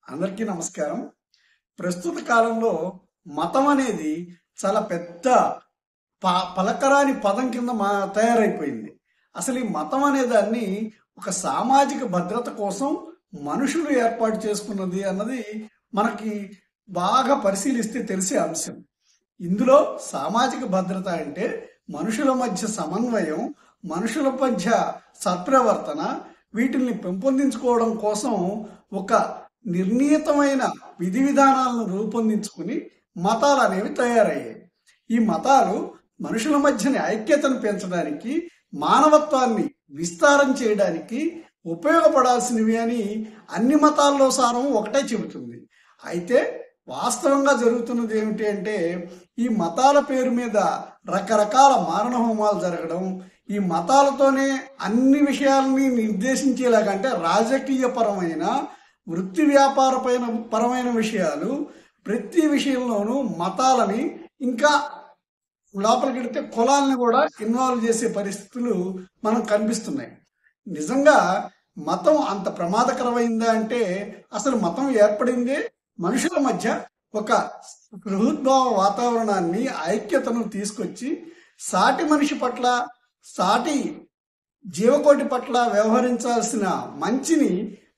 అందరికీ నమస్కారం. ప్రస్తుత కాలంలో మతం అనేది చాలా పెద్ద పలకరాని పదం కింద తయారైపోయింది. అసలు ఈ మతం అనే దాన్ని ఒక సామాజిక భద్రత కోసం మనుషులు ఏర్పాటు చేసుకున్నది అన్నది మనకి బాగా పరిశీలిస్తే తెలిసే అంశం. ఇందులో సామాజిక భద్రత అంటే మనుషుల మధ్య సమన్వయం, మనుషుల మధ్య సత్ప్రవర్తన, వీటిని పెంపొందించుకోవడం కోసం ఒక నిర్ణీతమైన విధి విధానాలను రూపొందించుకుని మతాలు అనేవి తయారయ్యాయి. ఈ మతాలు మనుషుల మధ్యని ఐక్యతను పెంచడానికి, మానవత్వాన్ని విస్తారం చేయడానికి ఉపయోగపడాల్సినవి అని అన్ని మతాల్లో సారం ఒకటే చెబుతుంది. అయితే వాస్తవంగా జరుగుతున్నది ఏమిటి అంటే, ఈ మతాల పేరు మీద రకరకాల మారణ హోమాలు జరగడం, ఈ మతాలతోనే అన్ని విషయాలని నిర్దేశించేలాగా, అంటే రాజకీయ పరమైన, వృత్తి వ్యాపార పరమైన విషయాలు, ప్రతి విషయంలోనూ మతాలని, ఇంకా లోపలికెడితే కులాలని కూడా ఇన్వాల్వ్ చేసే పరిస్థితులు మనకు కనిపిస్తున్నాయి. నిజంగా మతం అంత ప్రమాదకరమైందా అంటే, అసలు మతం ఏర్పడిందే మనుషుల మధ్య ఒక బృహద్భావ వాతావరణాన్ని, ఐక్యతను తీసుకొచ్చి సాటి మనిషి పట్ల, సాటి జీవకోటి పట్ల వ్యవహరించాల్సిన మంచిని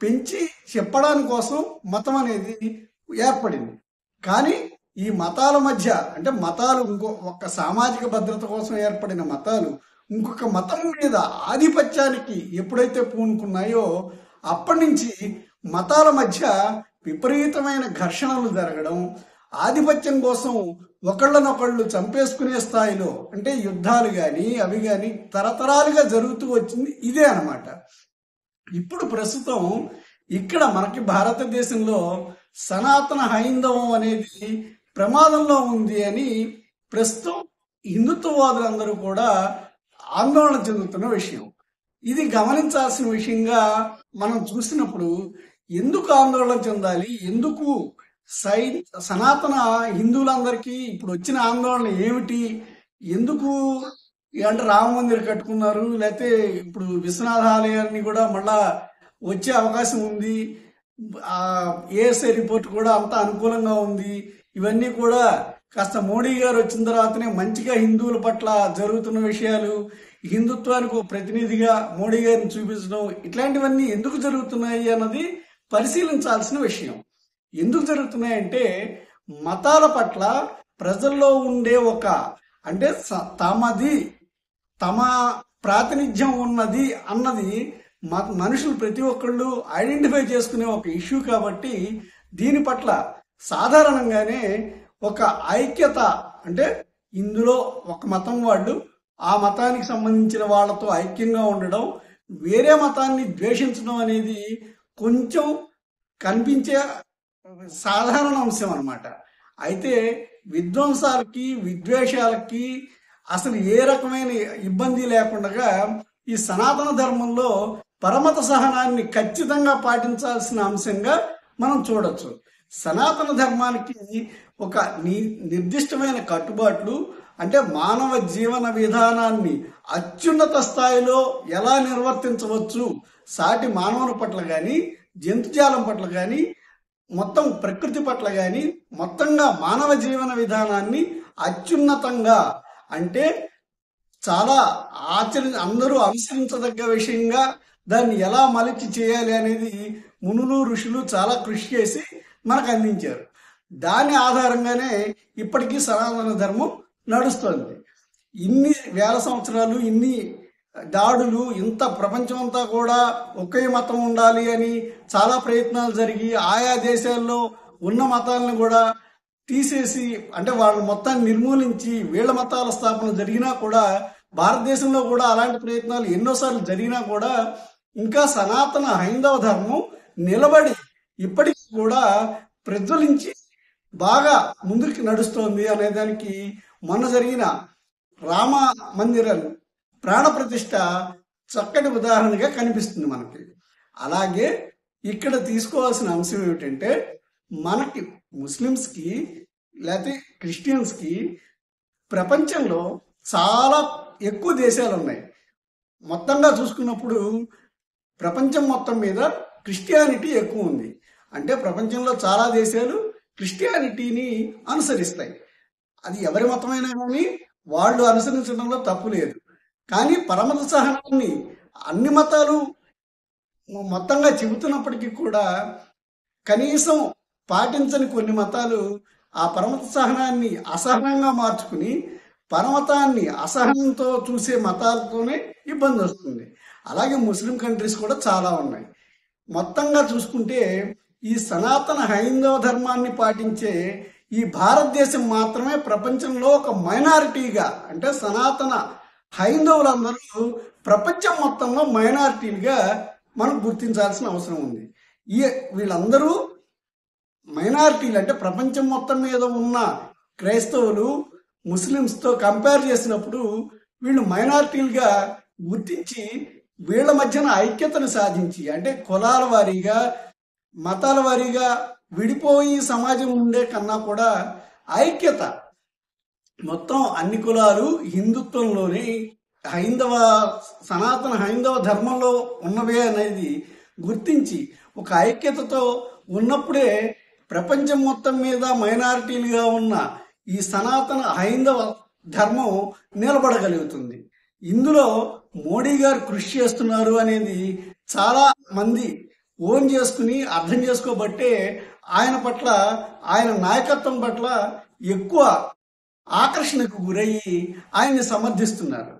పెంచి చెప్పడానికి కోసం మతం అనేది ఏర్పడింది. కానీ ఈ మతాల మధ్య, అంటే మతాలు ఒక సామాజిక భద్రత కోసం ఏర్పడిన మతాలు ఇంకొక మతం మీద ఆధిపత్యానికి ఎప్పుడైతే పూనుకున్నాయో అప్పటి నుంచి మతాల మధ్య విపరీతమైన ఘర్షణలు జరగడం, ఆధిపత్యం కోసం ఒకళ్ళనొకళ్ళు చంపేసుకునే స్థాయిలో, అంటే యుద్ధాలు కానీ అవి కానీ తరతరాలుగా జరుగుతూ వచ్చింది ఇదే అన్నమాట. ఇప్పుడు ప్రస్తుతం ఇక్కడ మనకి భారతదేశంలో సనాతన హైందవం అనేది ప్రమాదంలో ఉంది అని ప్రస్తుతం హిందుత్వవాదులందరూ కూడా ఆందోళన చెందుతున్న విషయం. ఇది గమనించాల్సిన విషయంగా మనం చూసినప్పుడు, ఎందుకు ఆందోళన చెందాలి, ఎందుకు సనాతన హిందువులందరికీ ఇప్పుడు వచ్చిన ఆందోళన ఏమిటి, ఎందుకు అంటే రామ మందిర్ కట్టుకున్నారు, లేకపోతే ఇప్పుడు విశ్వనాథ ఆలయాన్ని కూడా మళ్ళా వచ్చే అవకాశం ఉంది, ఏఎస్ఐ రిపోర్ట్ కూడా అంత అనుకూలంగా ఉంది, ఇవన్నీ కూడా కాస్త మోడీ గారు వచ్చిన తర్వాతనే మంచిగా హిందువుల పట్ల జరుగుతున్న విషయాలు, హిందుత్వానికి ఒక ప్రతినిధిగా మోడీ గారిని చూపించడం, ఇట్లాంటివన్నీ ఎందుకు జరుగుతున్నాయి అన్నది పరిశీలించాల్సిన విషయం. ఎందుకు జరుగుతున్నాయంటే, మతాల పట్ల ప్రజల్లో ఉండే ఒక, అంటే తమ ప్రాతినిధ్యం ఉన్నది అన్నది మనుషులు ప్రతి ఒక్కళ్ళు ఐడెంటిఫై చేసుకునే ఒక ఇష్యూ కాబట్టి, దీని పట్ల సాధారణంగానే ఒక ఐక్యత, అంటే ఇందులో ఒక మతం వాళ్ళు ఆ మతానికి సంబంధించిన వాళ్ళతో ఐక్యంగా ఉండడం, వేరే మతాన్ని ద్వేషించడం అనేది కొంచెం కనిపించే సాధారణ అంశం అన్నమాట. అయితే విధ్వంసాలకి, విద్వేషాలకి అసలు ఏ రకమైన ఇబ్బంది లేకుండా ఈ సనాతన ధర్మంలో పరమత సహనాన్ని ఖచ్చితంగా పాటించాల్సిన అంశంగా మనం చూడొచ్చు. సనాతన ధర్మానికి ఒక నిర్దిష్టమైన కట్టుబాట్లు, అంటే మానవ జీవన విధానాన్ని అత్యున్నత స్థాయిలో ఎలా నిర్వర్తించవచ్చు, సాటి మానవుల పట్ల కానీ, జంతుజాలం పట్ల కానీ, మొత్తం ప్రకృతి పట్ల కానీ, మొత్తంగా మానవ జీవన విధానాన్ని అత్యున్నతంగా, అంటే చాలా అందరూ అనుసరించదగ్గ విషయంగా దాన్ని ఎలా మలిచి చేయాలి అనేది మునులు, ఋషులు చాలా కృషి చేసి మనకు అందించారు. దాని ఆధారంగానే ఇప్పటికీ సనాతన ధర్మం నడుస్తుంది. ఇన్ని వేల సంవత్సరాలు, ఇన్ని దాడులు, ఇంత ప్రపంచం అంతా కూడా ఒకే మతం ఉండాలి అని చాలా ప్రయత్నాలు జరిగి, ఆయా దేశాల్లో ఉన్న మతాలను కూడా తీసేసి, అంటే వాళ్ళ మొత్తాన్ని నిర్మూలించి వీళ్ళ మతాల స్థాపన జరిగినా కూడా, భారతదేశంలో కూడా అలాంటి ప్రయత్నాలు ఎన్నోసార్లు జరిగినా కూడా ఇంకా సనాతన హైందవ ధర్మం నిలబడి ఇప్పటికీ కూడా ప్రజ్వలించి బాగా ముందుకు నడుస్తోంది అనేదానికి మొన్న జరిగిన రామ మందిరం ప్రాణ ప్రతిష్ఠ చక్కటి ఉదాహరణగా కనిపిస్తుంది మనకి. అలాగే ఇక్కడ తీసుకోవాల్సిన అంశం ఏమిటంటే, మనకి ముస్లిమ్స్కి లేకపోతే క్రిస్టియన్స్కి ప్రపంచంలో చాలా ఎక్కువ దేశాలు ఉన్నాయి. మొత్తంగా చూసుకున్నప్పుడు ప్రపంచం మొత్తం మీద క్రిస్టియానిటీ ఎక్కువ ఉంది. అంటే ప్రపంచంలో చాలా దేశాలు క్రిస్టియానిటీని అనుసరిస్తాయి. అది ఎవరి మతమైనా కానీ వాళ్ళు అనుసరించడంలో తప్పు లేదు. కానీ పరమత సహనాన్ని అన్ని మతాలు మొత్తంగా చెబుతున్నప్పటికీ కూడా కనీసం పాటించని కొన్ని మతాలు ఆ పరమత సహనాన్ని అసహనంగా మార్చుకుని పరమతాన్ని అసహనంతో చూసే మతాలతోనే ఇబ్బంది వస్తుంది. అలాగే ముస్లిం కంట్రీస్ కూడా చాలా ఉన్నాయి. మొత్తంగా చూసుకుంటే ఈ సనాతన హైందవ ధర్మాన్ని పాటించే ఈ భారతదేశం మాత్రమే ప్రపంచంలో ఒక మైనారిటీగా, అంటే సనాతన హైందవులందరూ ప్రపంచం మొత్తంలో మైనారిటీలుగా మనం గుర్తించాల్సిన అవసరం ఉంది. వీళ్ళందరూ మైనారిటీలు అంటే ప్రపంచం మొత్తం మీద ఉన్న క్రైస్తవులు ముస్లిమ్స్తో కంపేర్ చేసినప్పుడు వీళ్ళు మైనారిటీలుగా గుర్తించి వీళ్ళ మధ్యన ఐక్యతను సాధించి, అంటే కులాల వారీగా మతాల వారీగా విడిపోయి సమాజం ఉండే కన్నా కూడా ఐక్యత మొత్తం అన్ని కులాలు హిందుత్వంలోని సనాతన హైందవ ధర్మంలో ఉన్నవే అనేది గుర్తించి ఒక ఐక్యతతో ఉన్నప్పుడే ప్రపంచం మొత్తం మీద మైనారిటీలుగా ఉన్న ఈ సనాతన హైందవ ధర్మం నిలబడగలుగుతుంది. ఇందులో మోడీ గారు కృషి చేస్తున్నారు అనేది చాలా మంది ఓన్ చేసుకుని అర్థం చేసుకోబట్టే ఆయన పట్ల, ఆయన నాయకత్వం పట్ల ఎక్కువ ఆకర్షణకు గురయ్యి ఆయన్ని సమర్థిస్తున్నారు.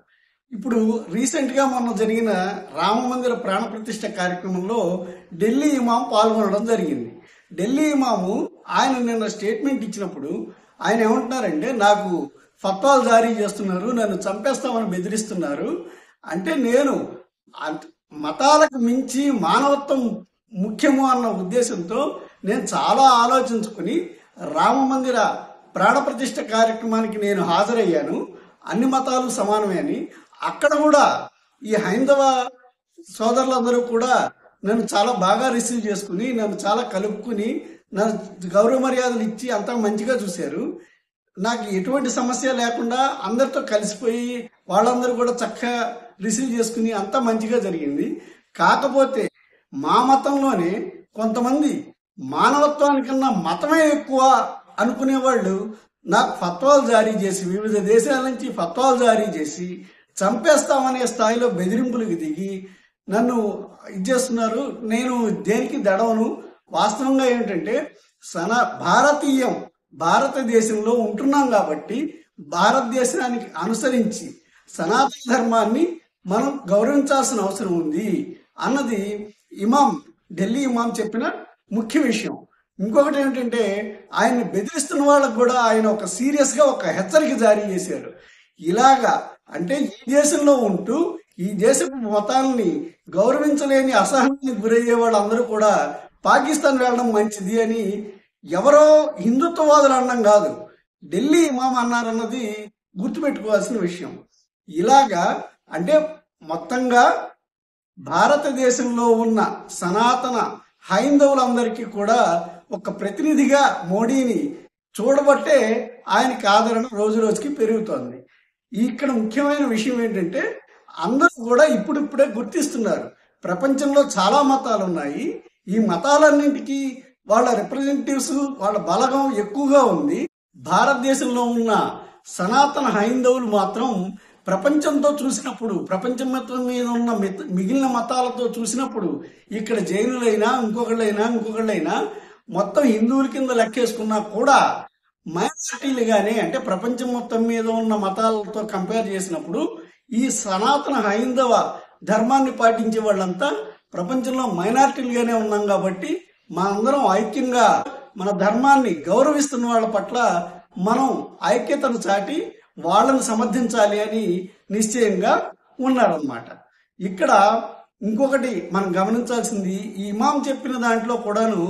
ఇప్పుడు రీసెంట్గా మొన్న జరిగిన రామ మందిర ప్రాణ ప్రతిష్ఠ కార్యక్రమంలో ఢిల్లీ ఇమాం పాల్గొనడం జరిగింది. ఢిల్లీ ఇమాము ఆయన నిన్న స్టేట్మెంట్ ఇచ్చినప్పుడు ఆయన ఏమంటున్నారంటే, నాకు ఫత్వాలు జారీ చేస్తున్నారు, నన్ను చంపేస్తామని బెదిరిస్తున్నారు. అంటే నేను మతాలకు మించి మానవత్వం ముఖ్యము అన్న ఉద్దేశంతో నేను చాలా ఆలోచించుకుని రామ మందిర ప్రాణ ప్రతిష్ఠ కార్యక్రమానికి నేను హాజరయ్యాను. అన్ని మతాలు సమానమే అని, అక్కడ కూడా ఈ హైందవ సోదరులందరూ కూడా నన్ను చాలా బాగా రిసీవ్ చేసుకుని నన్ను చాలా కలుపుకుని నన్ను గౌరవ మర్యాదలు ఇచ్చి అంతా మంచిగా చూశారు. నాకు ఎటువంటి సమస్య లేకుండా అందరితో కలిసిపోయి వాళ్ళందరూ కూడా చక్కగా రిసీవ్ చేసుకుని అంతా మంచిగా జరిగింది. కాకపోతే మా మతంలోనే కొంతమంది మానవత్వానికన్నా మతమే ఎక్కువ అనుకునే వాళ్ళు నాకు ఫత్వాలు జారీ చేసి, వివిధ దేశాల నుంచి ఫత్వాలు జారీ చేసి చంపేస్తామనే స్థాయిలో బెదిరింపులకు దిగి నన్ను ఇచ్చేస్తున్నారు. నేను దేనికి దడవను. వాస్తవంగా ఏంటంటే భారతదేశంలో ఉంటున్నాం కాబట్టి భారతదేశానికి అనుసరించి సనాతన ధర్మాన్ని మనం గౌరవించాల్సిన అవసరం ఉంది అన్నది ఢిల్లీ ఇమాం చెప్పిన ముఖ్య విషయం. ఇంకొకటి ఏంటంటే ఆయన్ని బెదిరిస్తున్న వాళ్ళకు కూడా ఆయన ఒక సీరియస్గా ఒక హెచ్చరిక జారీ చేశారు. ఇలాగా అంటే ఈ దేశంలో ఉంటూ ఈ దేశపు మతాలని గౌరవించలేని అసహనానికి గురయ్యే వాళ్ళందరూ కూడా పాకిస్తాన్ వెళ్ళడం మంచిది అని ఎవరో హిందుత్వవాదులు అనడం కాదు, ఢిల్లీ ఇమాం అన్నారన్నది గుర్తుపెట్టుకోవాల్సిన విషయం. ఇలాగా అంటే మొత్తంగా భారతదేశంలో ఉన్న సనాతన హైందవులందరికీ కూడా ఒక ప్రతినిధిగా మోడీని చూడబట్టే ఆయనకి ఆదరణ రోజు రోజుకి పెరుగుతోంది. ఇక్కడ ముఖ్యమైన విషయం ఏంటంటే అందరూ కూడా ఇప్పుడిప్పుడే గుర్తిస్తున్నారు. ప్రపంచంలో చాలా మతాలు ఉన్నాయి. ఈ మతాలన్నింటికీ వాళ్ళ రిప్రజెంటేటివ్స్, వాళ్ళ బలగం ఎక్కువగా ఉంది. భారతదేశంలో ఉన్న సనాతన హైందవులు మాత్రం ప్రపంచంతో చూసినప్పుడు, ప్రపంచం మొత్తం మీద ఉన్న మిగిలిన మతాలతో చూసినప్పుడు ఇక్కడ జైనులైనా ఇంకొకళ్ళైనా మొత్తం హిందువుల కింద లెక్కేసుకున్నా కూడా మైనారిటీలుగానే, అంటే ప్రపంచం మొత్తం మీద ఉన్న మతాలతో కంపేర్ చేసినప్పుడు ఈ సనాతన హైందవ ధర్మాన్ని పాటించే వాళ్ళంతా ప్రపంచంలో మైనారిటీలుగానే ఉన్నాం. కాబట్టి మనందరం ఐక్యంగా మన ధర్మాన్ని గౌరవిస్తున్న వాళ్ళ పట్ల మనం ఐక్యతను చాటి వాళ్ళని సమర్థించాలి అని నిశ్చయంగా ఉన్నారన్నమాట. ఇక్కడ ఇంకొకటి మనం గమనించాల్సింది, ఈ ఇమాం చెప్పిన దాంట్లో కూడాను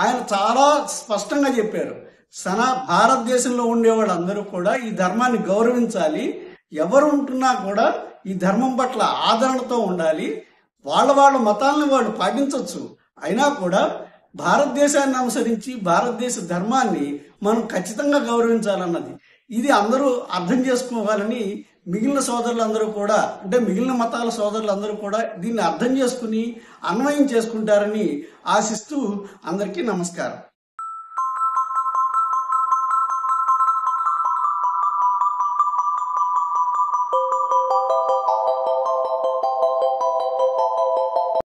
ఆయన చాలా స్పష్టంగా చెప్పారు, భారతదేశంలో ఉండే వాళ్ళందరూ కూడా ఈ ధర్మాన్ని గౌరవించాలి, ఎవరు ఉంటున్నా కూడా ఈ ధర్మం పట్ల ఆదరణతో ఉండాలి, వాళ్ళ మతాలను వాళ్ళు పాటించవచ్చు, అయినా కూడా భారతదేశాన్ని అనుసరించి భారతదేశ ధర్మాన్ని మనం ఖచ్చితంగా గౌరవించాలన్నది ఇది అందరూ అర్థం చేసుకోవాలని మిగిలిన సోదరులందరూ కూడా, అంటే మిగిలిన మతాల సోదరులందరూ కూడా దీన్ని అర్థం చేసుకుని అన్వయం చేసుకుంటారని ఆశిస్తూ అందరికీ నమస్కారం.